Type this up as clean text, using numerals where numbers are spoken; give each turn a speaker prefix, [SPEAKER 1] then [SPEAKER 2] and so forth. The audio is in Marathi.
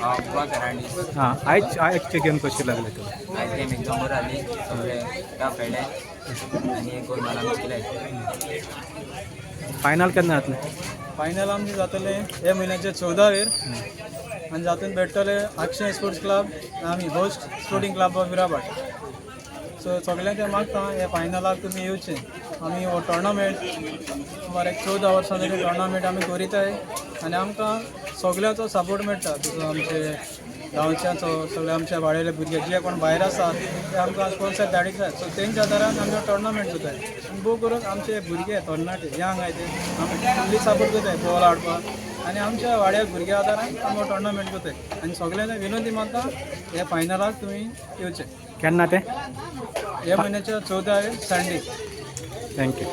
[SPEAKER 1] हां आयजचे गेम कशी लागले तुला?
[SPEAKER 2] आज गेम एकदम बरं आली. सगळे टफ खेळले आणि एक गोल मला केले.
[SPEAKER 1] फायनल केन्ना जातले?
[SPEAKER 3] फायनल आमचे जातले हे महिन्याचे 14 आणि जातून भेटतले अक्षय स्पोर्ट्स क्लब आम्ही होस्ट स्पोर्टिंग क्लब ऑफ विराबाट. सो सगळ्यांचे मागता हे फायनलाक तुम्ही येवचे. आम्ही हो टोर्नामेंट सुमार एक 14 वर्सां तरी टोर्नामेंट आमी करीताय आणि आमकां सगळ्याचो सपोर्ट मेळटा. जसो आमचे गांवच्याचो सगळे आमच्या वाडयले भुरगे जे कोण भायर आसात ते आमकां स्पॉन्सर धाडितात. सो तेंच्या दरान आमचे टोर्नामेंट जातात. आनी भोव करून आमचे भुरगे तरणाटे यंग आहाय ते आमी फुल्ली सपोर्ट करतात बॉल हाडपाक आनी आमच्या वाड्या भुरग्या आदारान आमी टोर्नामेंट करतात. आनी सगळ्यांना विनंती मागता हे फायनलाक तुमी येवचे.
[SPEAKER 1] केन्ना ते?
[SPEAKER 3] हे महिन्याच्या 14 संडे.
[SPEAKER 1] थँक्यू.